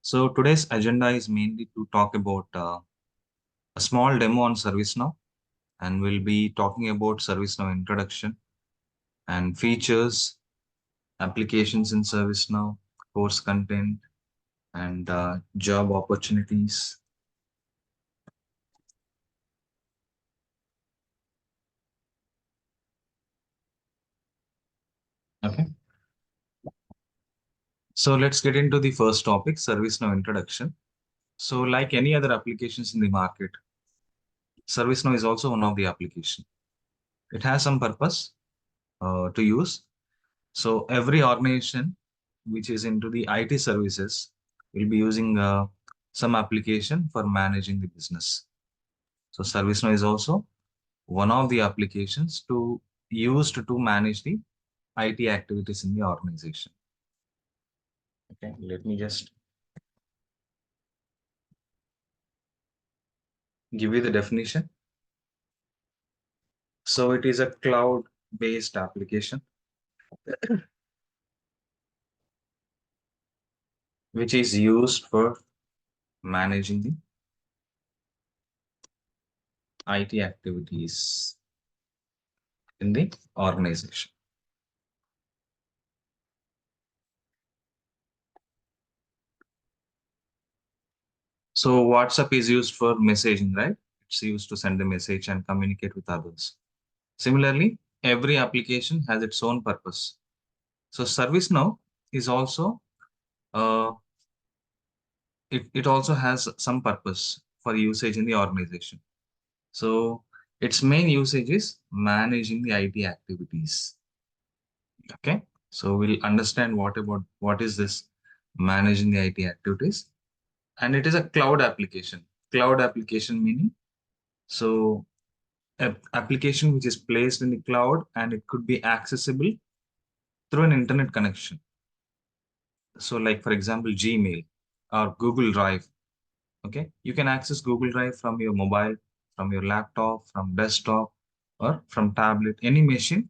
So today's agenda is mainly to talk about a small demo on ServiceNow, and we'll be talking about ServiceNow introduction and features, applications in ServiceNow, course content, and job opportunities. Okay. So let's get into the first topic, ServiceNow introduction. So like any other applications in the market, ServiceNow is also one of the application. It has some purpose to use. So every organization which is into the IT services will be using some application for managing the business. So ServiceNow is also one of the applications to used to manage the IT activities in the organization. Okay, let me just give you the definition. So it is a cloud-based application which is used for managing the IT activities in the organization. So WhatsApp is used for messaging, right? It's used to send a message and communicate with others. Similarly, every application has its own purpose. So ServiceNow is also uh, it also has some purpose for usage in the organization. So its main usage is managing the IT activities. Okay. So we'll understand what is this managing the IT activities. And it is a cloud application. Cloud application meaning so application which is placed in the cloud and it could be accessible through an internet connection. So like for example, Gmail or Google Drive. Okay. You can access Google Drive from your mobile, from your laptop, from desktop, or from tablet, any machine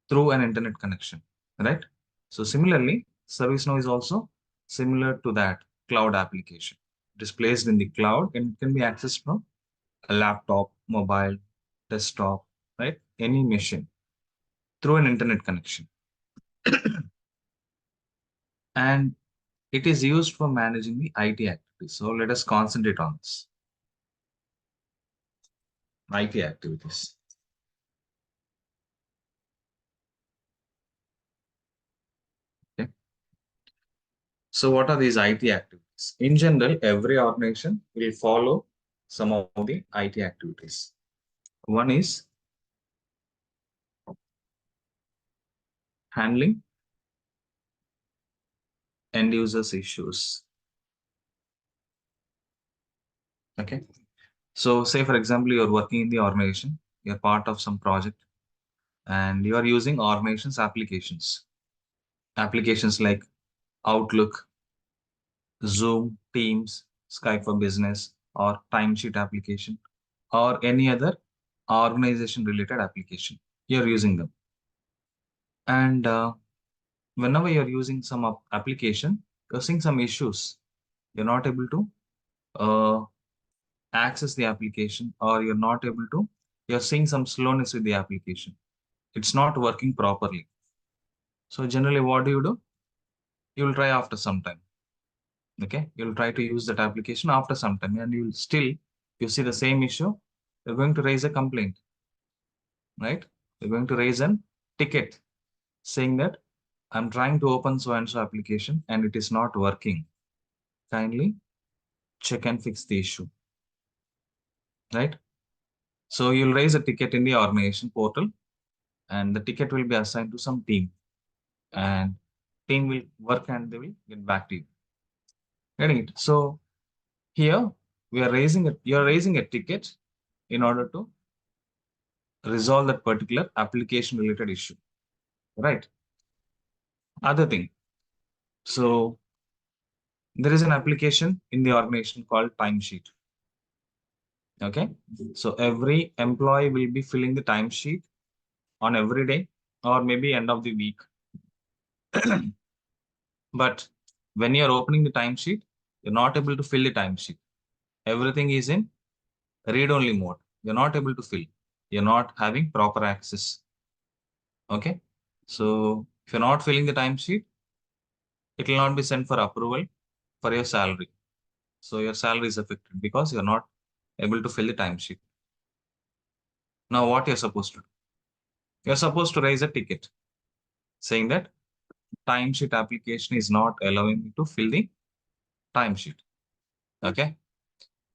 through an internet connection, right? So similarly, ServiceNow is also similar to that cloud application. It is placed in the cloud and it can be accessed from a laptop, mobile, desktop, right? Any machine through an internet connection. And it is used for managing the IT activities. So let us concentrate on this IT activities. Okay. So what are these IT activities? In general, every organization will follow some of the IT activities. One is handling end users issues. Okay. So say for example, you're working in the organization, you're part of some project and you are using organization's applications. Applications like Outlook, Zoom, Teams, Skype for Business, or timesheet application, or any other organization related application. You're using them. And whenever you're using some application, you're seeing some issues. You're not able to access the application, or you're seeing some slowness with the application. It's not working properly. So generally, what do? You'll try after some time. Okay. You'll try to use that application after some time and you see the same issue. You're going to raise a complaint, right? You're going to raise an ticket saying that I'm trying to open so and so application and it is not working. Kindly check and fix the issue, right? So you'll raise a ticket in the organization portal and the ticket will be assigned to some team and team will work and they will get back to you. Getting it? So here you're raising a ticket in order to resolve that particular application related issue, right? Other thing. So there is an application in the organization called timesheet. Okay. So every employee will be filling the timesheet on every day or maybe end of the week. But When you're opening the timesheet, you're not able to fill the timesheet. Everything is in read-only mode. You're not able to fill. You're not having proper access. Okay. So if you're not filling the timesheet, it will not be sent for approval for your salary. So your salary is affected because you're not able to fill the timesheet. Now what you're supposed to do? You're supposed to raise a ticket saying that timesheet application is not allowing me to fill the timesheet. Okay.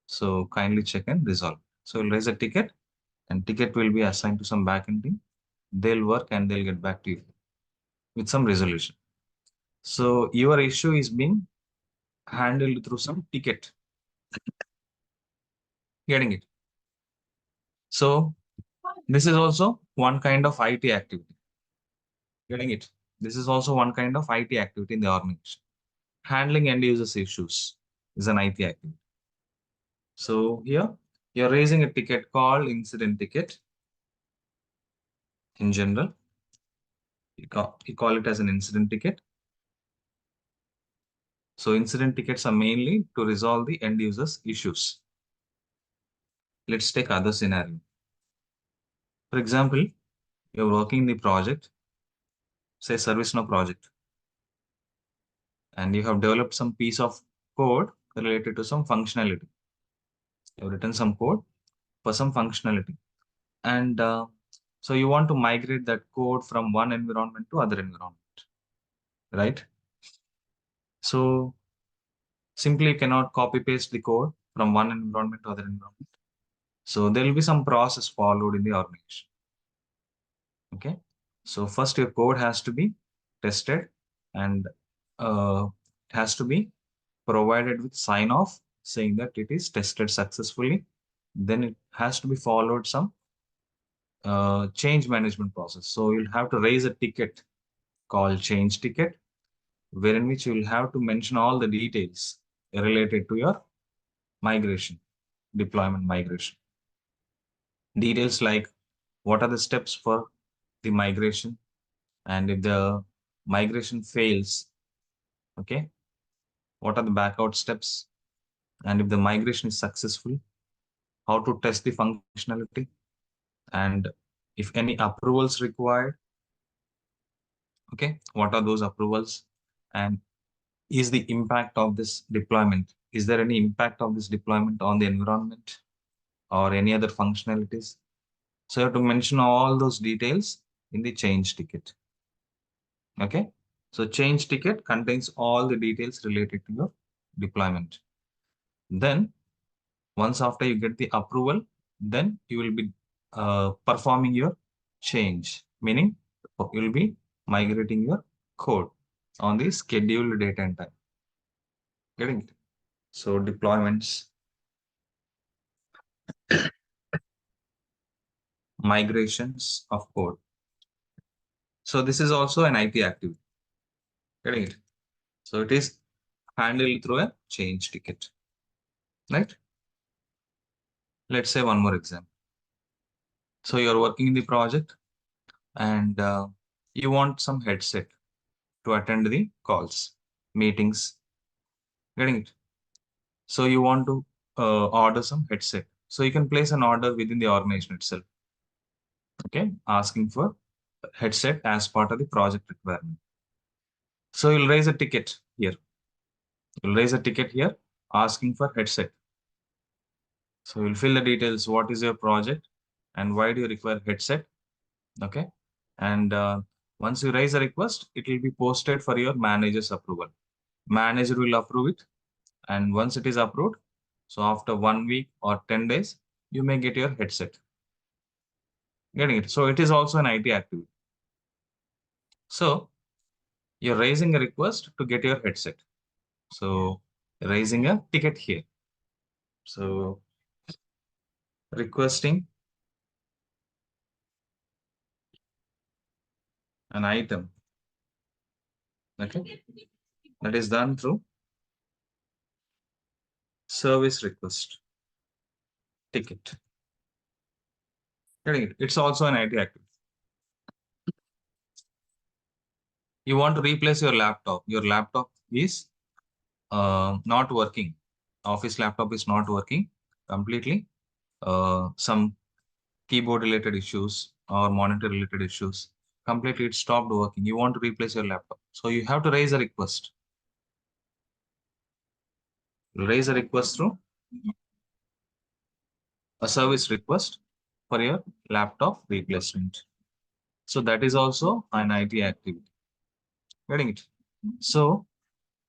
So kindly check and resolve. So you'll raise a ticket and ticket will be assigned to some backend team. They'll work and they'll get back to you with some resolution. So your issue is being handled through some ticket. Getting it? So this is also one kind of IT activity. Getting it? This is also one kind of IT activity in the organization. Handling end users issues is an IT activity. So here you're raising a ticket called incident ticket in general. You call it as an incident ticket. So incident tickets are mainly to resolve the end users issues. Let's take other scenario. For example, you're working the project, say ServiceNow project, and you have developed some piece of code related to some functionality. You've written some code for some functionality. And so you want to migrate that code from one environment to other environment, right? So simply you cannot copy paste the code from one environment to other environment. So there will be some process followed in the organization. Okay. So first your code has to be tested and it has to be provided with sign off saying that it is tested successfully. Then it has to be followed some change management process. So you'll have to raise a ticket called change ticket, wherein which you'll have to mention all the details related to your migration, deployment migration. Details like what are the steps for the migration, and if the migration fails, okay, what are the backout steps, and if the migration is successful, how to test the functionality, and if any approvals required, okay, what are those approvals, and is the impact of this deployment, is there any impact of this deployment on the environment or any other functionalities? So you have to mention all those details in the change ticket. Okay. So change ticket contains all the details related to your deployment. Then once after you get the approval, then you will be performing your change, meaning you will be migrating your code on the scheduled date and time. Getting it? So deployments, migrations of code. So this is also an IT activity. Getting it? So it is handled through a change ticket, right? Let's say one more example. So you're working in the project and you want some headset to attend the calls, meetings. Getting it? So you want to order some headset. So you can place an order within the organization itself. Okay, asking for headset as part of the project requirement. So you'll raise a ticket here. You'll raise a ticket here asking for headset. So you'll fill the details. What is your project and why do you require headset? Okay. And once you raise a request, it will be posted for your manager's approval. Manager will approve it. And once it is approved, so after 1 week or 10 days, you may get your headset. Getting it? So it is also an IT activity. So you're raising a request to get your headset. So raising a ticket here. So requesting an item. Okay. That is done through service request ticket. Getting it? It's also an IT activity. You want to replace your laptop. Your laptop is not working. Office laptop is not working completely. Some keyboard related issues or monitor related issues. Completely it stopped working. You want to replace your laptop. So you have to raise a request. Raise a request through a service request for your laptop replacement. So that is also an IT activity. Getting it? So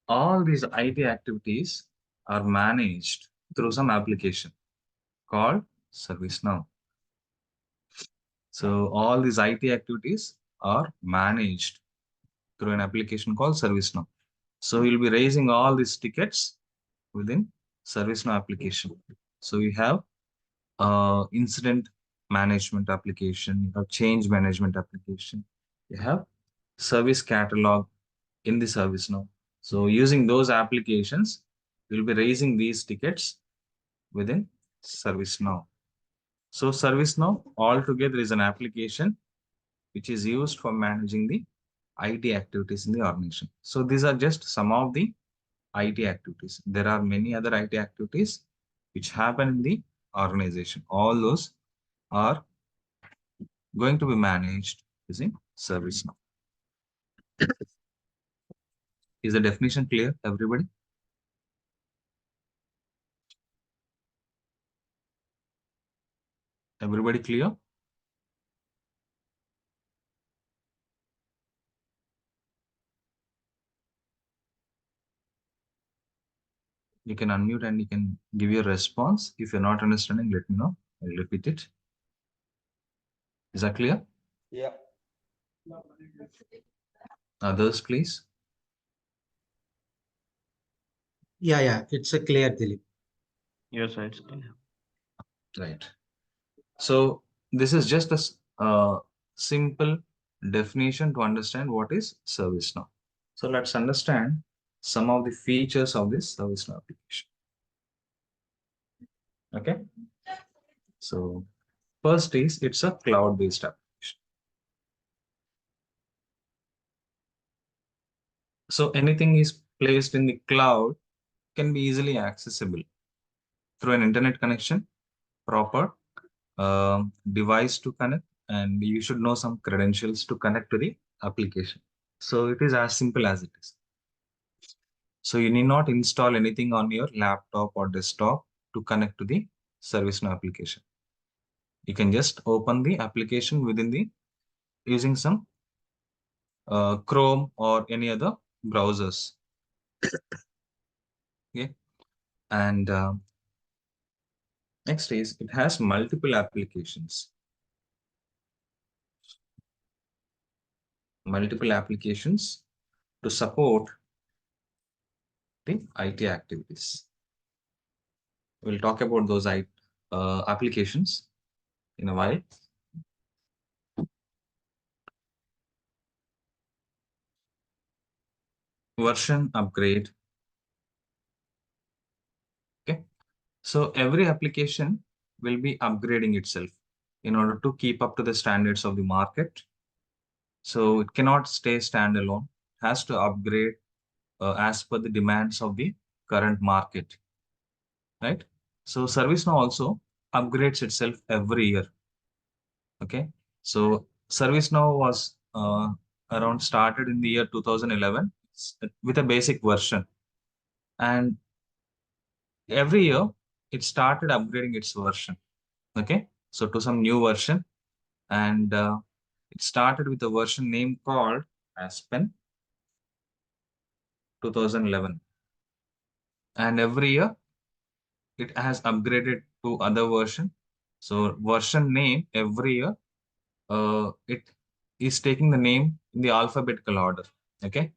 all these IT activities are managed through some application called ServiceNow. So all these IT activities are managed through an application called ServiceNow. So you'll be raising all these tickets within ServiceNow application. So you have incident management application, you have change management application, you have service catalog in the ServiceNow. So using those applications, you'll be raising these tickets within ServiceNow. So ServiceNow altogether is an application which is used for managing the IT activities in the organization. So these are just some of the IT activities. There are many other IT activities which happen in the organization. All those are going to be managed using ServiceNow. Is the definition clear, everybody? Everybody clear? You can unmute and you can give your response. If you're not understanding, let me know. I'll repeat it. Is that clear? Yeah. Others, please. Yeah, it's a clear, Dilip. Yes, it's clear. Right. So this is just a simple definition to understand what is ServiceNow. So let's understand some of the features of this ServiceNow application. Okay. So first is it's a cloud-based application. So anything is placed in the cloud can be easily accessible through an internet connection, proper device to connect, and you should know some credentials to connect to the application. So it is as simple as it is. So you need not install anything on your laptop or desktop to connect to the ServiceNow application. You can just open the application within the using some Chrome or any other browsers. Okay, and next is it has multiple applications. Multiple applications to support the IT activities. We'll talk about those applications in a while. Version upgrade. Okay, so every application will be upgrading itself in order to keep up to the standards of the market. So it cannot stay standalone. It has to upgrade as per the demands of the current market, right? So ServiceNow also upgrades itself every year. Okay, so ServiceNow was around started in the year 2011 with a basic version, and every year it started upgrading its version. Okay, so to some new version, and it started with a version name called Aspen 2011, and every year it has upgraded to other version. So version name every year it is taking the name in the alphabetical order. Okay,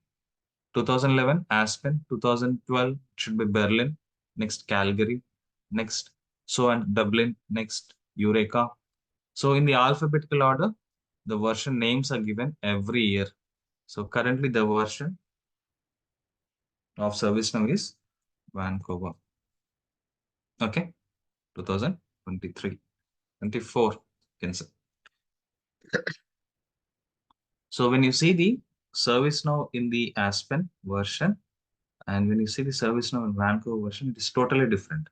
2011 Aspen, 2012 should be Berlin, next Calgary, next so and Dublin, next Eureka. So in the alphabetical order, the version names are given every year. So currently the version of ServiceNow is Vancouver. Okay, 2023, 24, can say. So when you see the ServiceNow in the Aspen version, And when you see the ServiceNow in Vancouver version, it is totally different.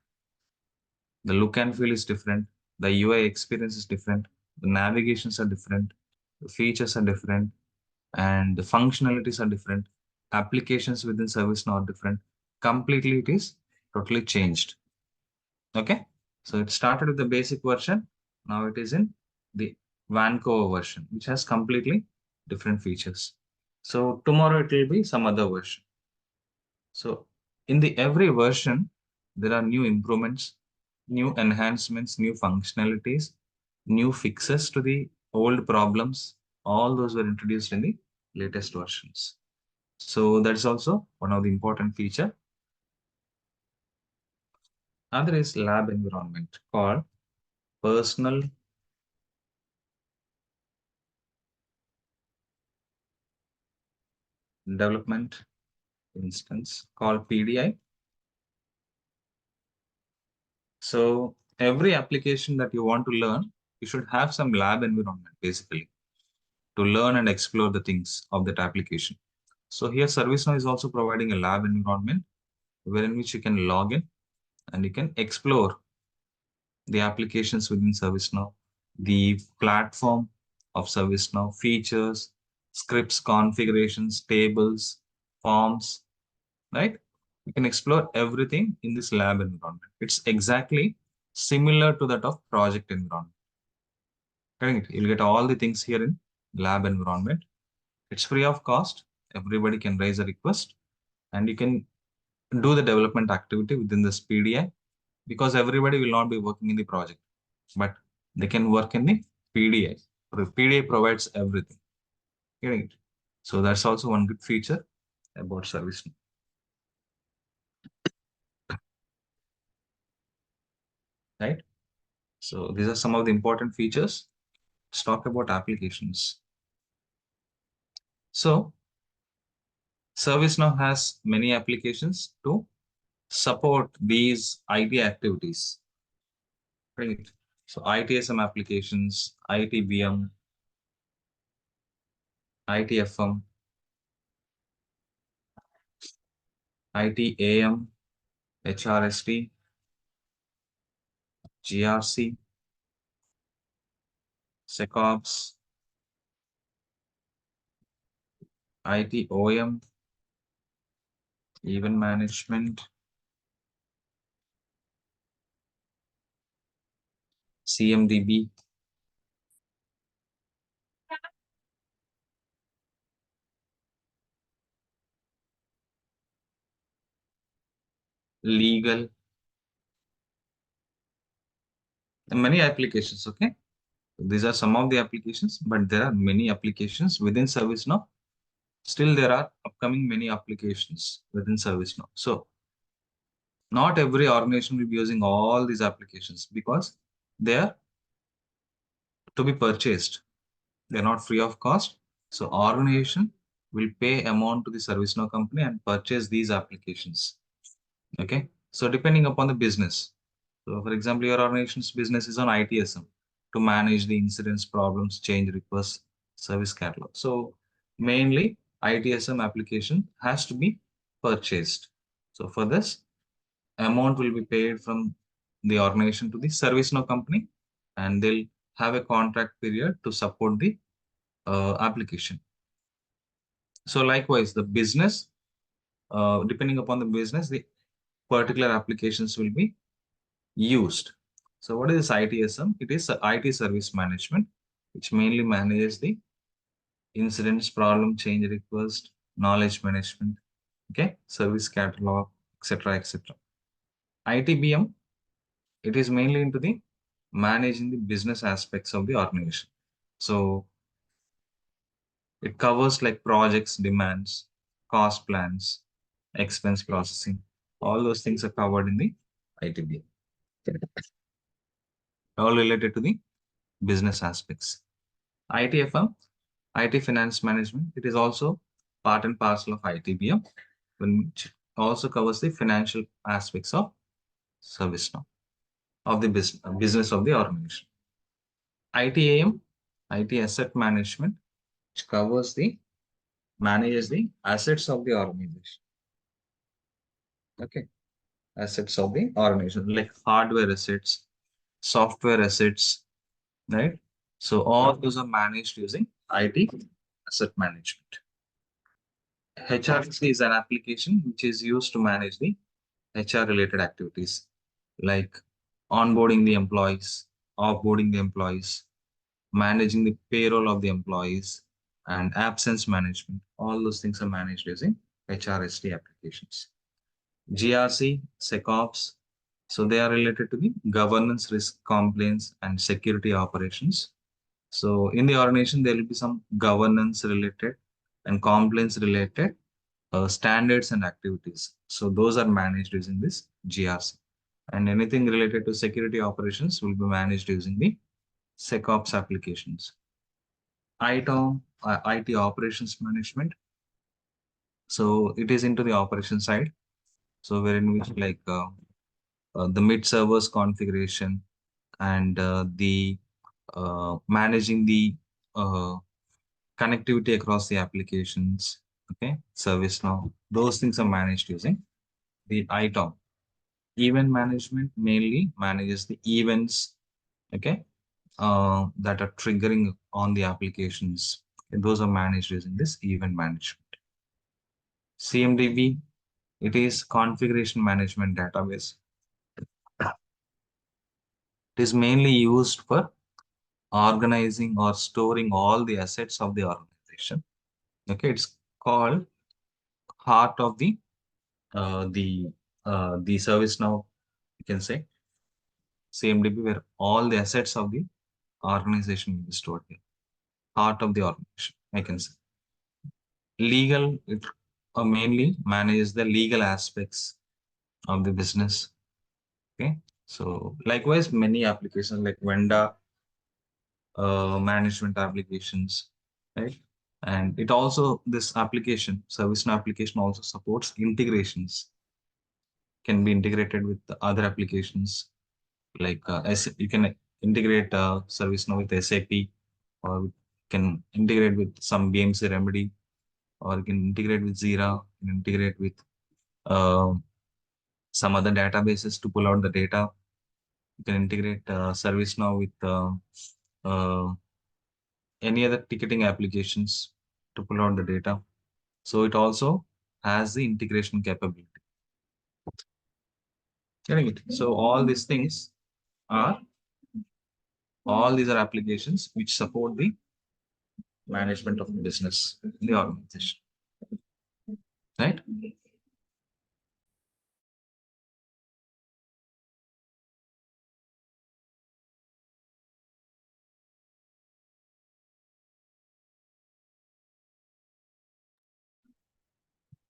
The look and feel is different. The UI experience is different. The navigations are different. The features are different. And the functionalities are different. Applications within ServiceNow are different. Completely, it is totally changed. Okay. So it started with the basic version. Now it is in the Vancouver version, which has completely different features. So tomorrow it will be some other version. So in the every version, there are new improvements, new enhancements, new functionalities, new fixes to the old problems. All those were introduced in the latest versions. So that's also one of the important feature. Other is lab environment called personal development instance called PDI. So every application that you want to learn, you should have some lab environment basically to learn and explore the things of that application. So here ServiceNow is also providing a lab environment wherein which you can log in and you can explore the applications within ServiceNow, the platform of ServiceNow, features, scripts, configurations, tables, forms, right? You can explore everything in this lab environment. It's exactly similar to that of project environment. Correct? You'll get all the things here in lab environment. It's free of cost. Everybody can raise a request and you can do the development activity within this PDI because everybody will not be working in the project, but they can work in the PDI. The PDI provides everything. Getting it? So that's also one good feature about ServiceNow. Right? So these are some of the important features. Let's talk about applications. So ServiceNow has many applications to support these IT activities. Right? So ITSM applications, ITBM, ITFM, ITAM, HRST, GRC, SecOps, ITOM, event management, CMDB, legal, and many applications. Okay. These are some of the applications, but there are many applications within ServiceNow. Still, there are upcoming many applications within ServiceNow. So not every organization will be using all these applications because they are to be purchased. They're not free of cost. So organization will pay amount to the ServiceNow company and purchase these applications. Okay. So depending upon the business. So for example, your organization's business is on ITSM to manage the incidents, problems, change requests, service catalog. So mainly ITSM application has to be purchased. So for this, amount will be paid from the organization to the ServiceNow company, and they'll have a contract period to support the application. So likewise, the business, depending upon the business, the particular applications will be used. So what is ITSM? It is IT service management, which mainly manages the incidents, problem, change request, knowledge management, okay, service catalog, etc., etc. ITBM, it is mainly into the managing the business aspects of the organization. So it covers like projects, demands, cost plans, expense processing. All those things are covered in the ITBM. All related to the business aspects. ITFM, IT finance management, it is also part and parcel of ITBM, which also covers the financial aspects of ServiceNow, of the business of the organization. ITAM, IT asset management, which covers the manages the assets of the organization. Okay, assets of the organization, like hardware assets, software assets, right? So all those are managed using IT asset management. HRC is an application which is used to manage the HR related activities like onboarding the employees, offboarding the employees, managing the payroll of the employees, and absence management. All those things are managed using HRSD applications. GRC, SecOps, so they are related to the governance, risk, compliance, and security operations. So in the organization, there will be some governance related and compliance related standards and activities. So those are managed using this GRC. And anything related to security operations will be managed using the SecOps applications. ITOM, IT operations management. So it is into the operation side. So wherein which like the mid servers configuration and the managing the uh, connectivity across the applications. Okay, ServiceNow. Those things are managed using the ITOM. Event management mainly manages the events. Okay, that are triggering on the applications. And those are managed using this event management. CMDB, it is configuration management database. It is mainly used for organizing or storing all the assets of the organization. Okay, it's called heart of the uh, the the service now, you can say CMDB, where all the assets of the organization will be stored here. Heart of the organization, I can say. Legal, it mainly manages the legal aspects of the business. Okay, so likewise, many applications like vendor management applications, right? And it also, this application, ServiceNow application also supports integrations, can be integrated with the other applications like you can integrate ServiceNow with SAP, or can integrate with some BMC remedy, or you can integrate with Jira, you can integrate with uh, some other databases to pull out the data. You can integrate ServiceNow with uh, any other ticketing applications to pull out the data. So it also has the integration capability. Getting it? So are all these are applications which support the management of the business in the organization, right?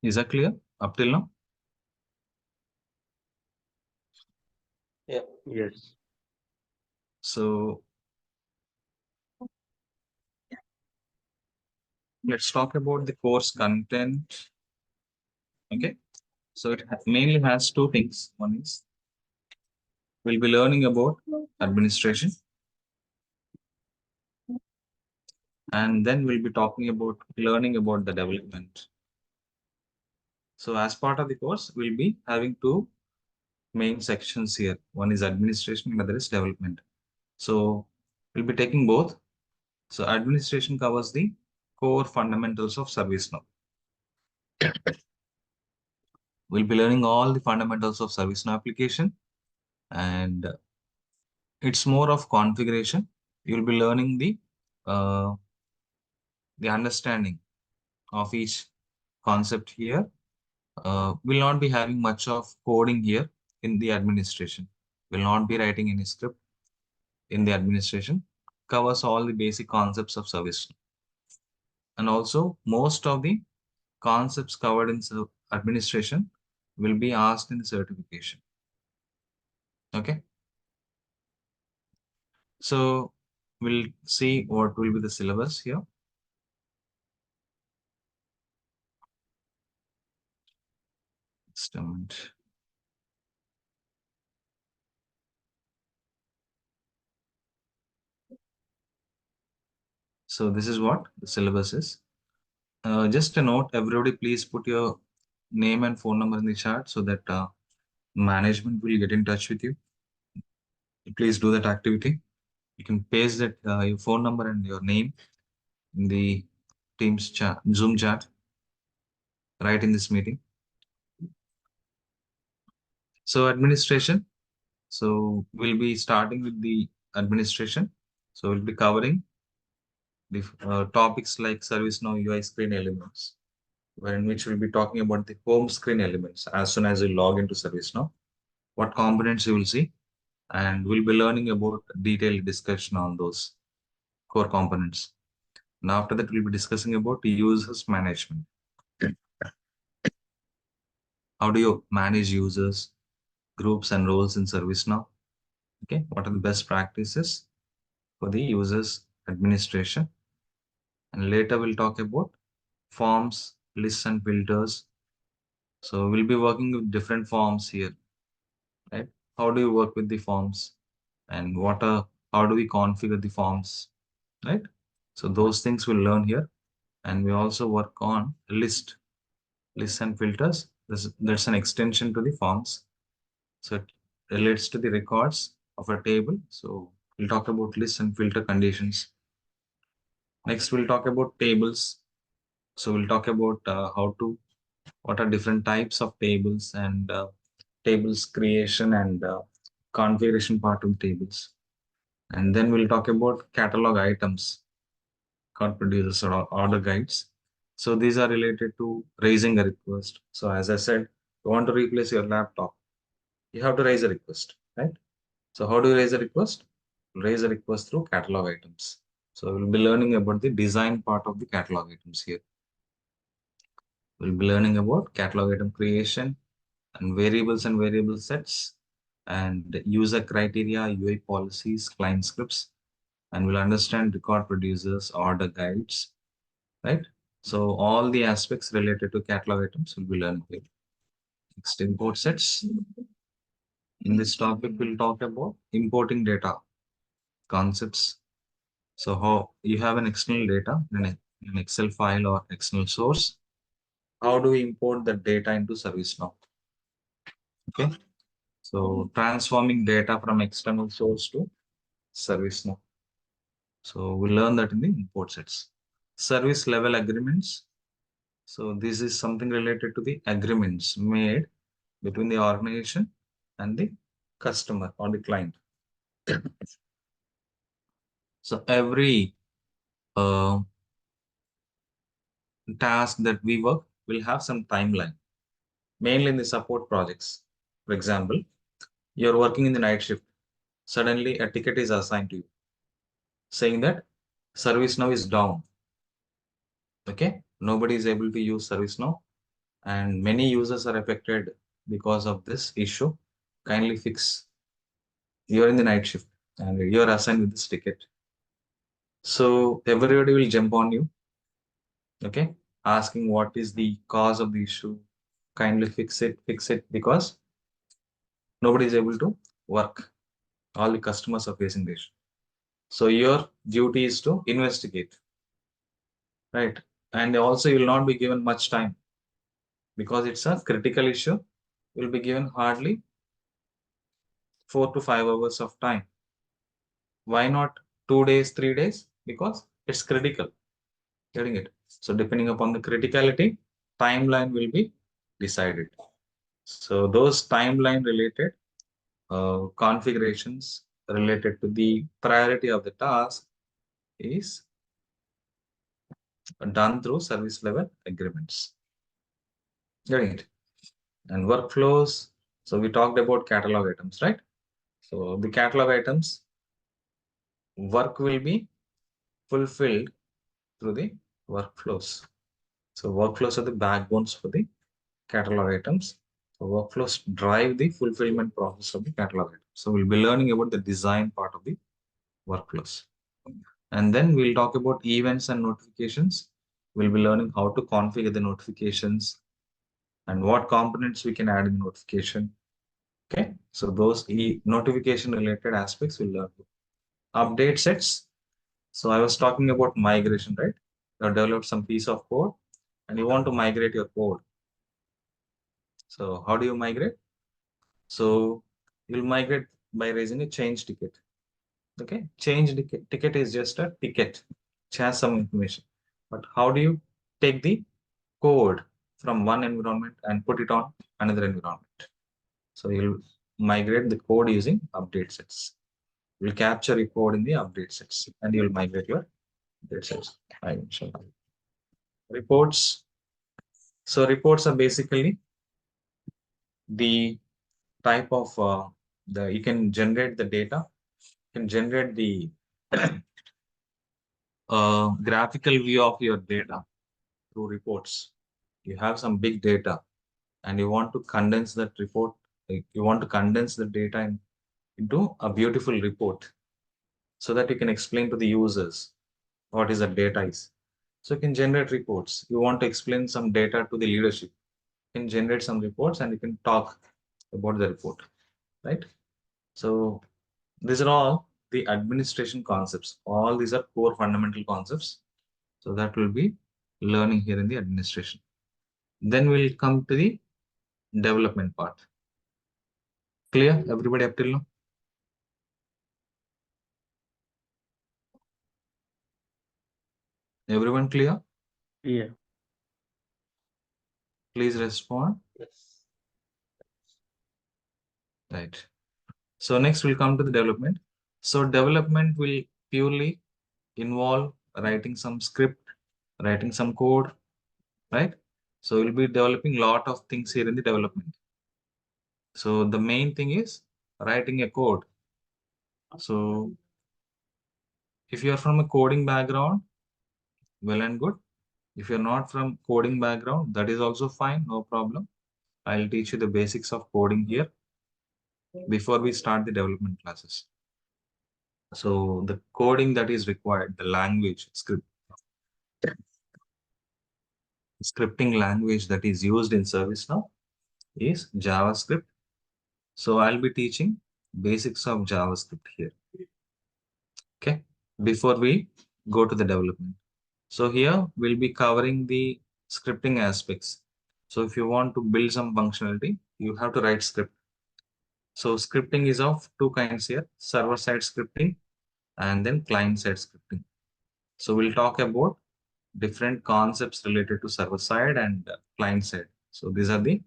Is that clear up till now? Yeah. Yes. So let's talk about the course content. Okay. So it mainly has two things. One is we'll be learning about administration, and then we'll be talking about learning about the development. So as part of the course, we'll be having two main sections here. One is administration, and other is development. So we'll be taking both. So administration covers the core fundamentals of ServiceNow. We'll be learning all the fundamentals of ServiceNow application, and it's more of configuration. You'll be learning the understanding of each concept here. We'll not be having much of coding here in the administration. We'll not be writing any script in the administration. Covers all the basic concepts of service. And also most of the concepts covered in administration will be asked in the certification. Okay. So we'll see what will be the syllabus here. Just a moment. So this is what the syllabus is. Just a note, everybody please put your name and phone number in the chat so that management will get in touch with you. Please do that activity. You can paste that your phone number and your name in the Teams chat, Zoom chat, right in this meeting. So administration. So we'll be starting with the administration. So we'll be covering the topics like ServiceNow UI screen elements, in which we'll be talking about the home screen elements as soon as you log into ServiceNow, what components you will see, and we'll be learning about detailed discussion on those core components. Now after that, we'll be discussing about users management. How do you manage users, groups, and roles in ServiceNow? Okay, what are the best practices for the users administration? And later we'll talk about forms, lists, and filters. So we'll be working with different forms here, right? How do you work with the forms, and how do we configure the forms, right? So those things we'll learn here, and we also work on lists and filters. There's an extension to the forms, so it relates to the records of a table. So we'll talk about lists and filter conditions. Next, we'll talk about tables. So we'll talk about what are different types of tables, and tables creation and configuration part of tables. And then we'll talk about catalog items, card producers or order guides. So these are related to raising a request. So as I said, you want to replace your laptop, you have to raise a request, right? So how do you raise a request? Raise a request through catalog items. So we'll be learning about the design part of the catalog items here. We'll be learning about catalog item creation and variable sets and user criteria, UI policies, client scripts, and we'll understand record producers, order guides, right? So all the aspects related to catalog items will be learned here. Next, import sets. In this topic, we'll talk about importing data concepts. So how you have an external data in an Excel file or external source. How do we import the data into ServiceNow? Okay. So transforming data from external source to ServiceNow. So we learn that in the import sets. Service level agreements. So this is something related to the agreements made between the organization and the customer or the client. So every uh, task that we work will have some timeline, mainly in the support projects. For example, you're working in the night shift. Suddenly a ticket is assigned to you saying that ServiceNow is down. Okay, nobody is able to use ServiceNow and many users are affected because of this issue. Kindly fix. You're in the night shift and you're assigned with this ticket. So everybody will jump on you, okay, asking what is the cause of the issue. Kindly fix it, because nobody is able to work. All the customers are facing this. So your duty is to investigate, right? And also you will not be given much time because it's a critical issue. You will be given hardly 4 to 5 hours of time. Why not 2 days, 3 days? Because it's critical. Getting it? So depending upon the criticality, timeline will be decided. So those timeline related configurations related to the priority of the task is done through service level agreements. Getting it? And workflows. So we talked about catalog items, right? So the catalog items work will be fulfilled through the workflows. So workflows are the backbones for the catalog items. So workflows drive the fulfillment process of the catalog items. So we'll be learning about the design part of the workflows. And then we'll talk about events and notifications. We'll be learning how to configure the notifications and what components we can add in the notification. Okay, so those notification related aspects we'll learn. Update sets. So I was talking about migration, right? You have developed some piece of code and you want to migrate your code. So how do you migrate? So you'll migrate by raising a change ticket. Okay, change ticket is just a ticket, which has some information. But how do you take the code from one environment and put it on another environment? So you'll migrate the code using update sets. You'll capture your code in the update sets and you'll migrate your update sets. Reports. So reports are basically the type of you can generate the data, you can generate the graphical view of your data through reports. You have some big data and you want to condense that report, you want to condense the data into a beautiful report so that you can explain to the users what is the data is. So you can generate reports. You want to explain some data to the leadership, you can generate some reports and you can talk about the report, right? So these are all the administration concepts. All these are core fundamental concepts. So that will be learning here in the administration. Then we'll come to the development part. Clear? Everybody up till now? Everyone clear? Yeah. Please respond. Yes. Right. So next we'll come to the development. So development will purely involve writing some script, writing some code, right? So we'll be developing a lot of things here in the development. So the main thing is writing a code. So if you are from a coding background, well and good. If you're not from coding background, that is also fine, no problem. I'll teach you the basics of coding here before we start the development classes. So the coding that is required, the language, scripting language that is used in ServiceNow is JavaScript. So I'll be teaching basics of JavaScript here. Okay, before we go to the development. So here we'll be covering the scripting aspects. So if you want to build some functionality, you have to write script. So scripting is of two kinds here, server-side scripting and then client-side scripting. So we'll talk about different concepts related to server-side and client-side. So these are the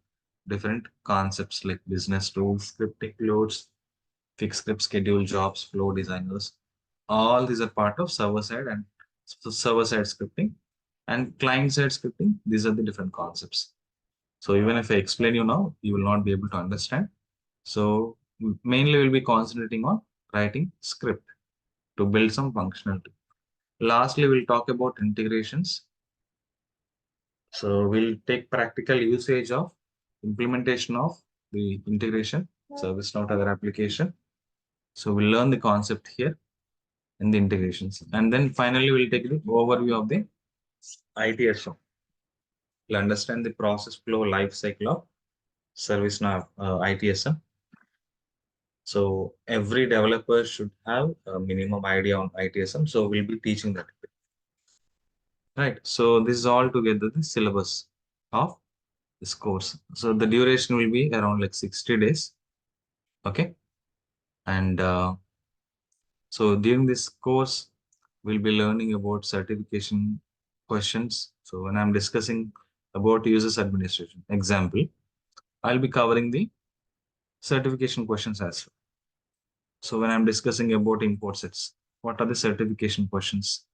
different concepts like business rules, scripting loads, fixed script schedule jobs, flow designers. All these are part of server-side and server-side scripting and client-side scripting. These are the different concepts. So even if I explain you now, you will not be able to understand. So mainly we'll be concentrating on writing script to build some functionality. Lastly, we'll talk about integrations. So we'll take practical usage of implementation of the integration, ServiceNow to other application. So we'll learn the concept here in the integrations. And then finally, we'll take the overview of the ITSM. We'll understand the process flow life cycle of ServiceNow ITSM. So every developer should have a minimum idea on ITSM. So we'll be teaching that. Right. So this is all together the syllabus of this course. So the duration will be around like 60 days. Okay. And so during this course, we'll be learning about certification questions. So when I'm discussing about users administration example, I'll be covering the certification questions as well. So when I'm discussing about import sets, what are the certification questions?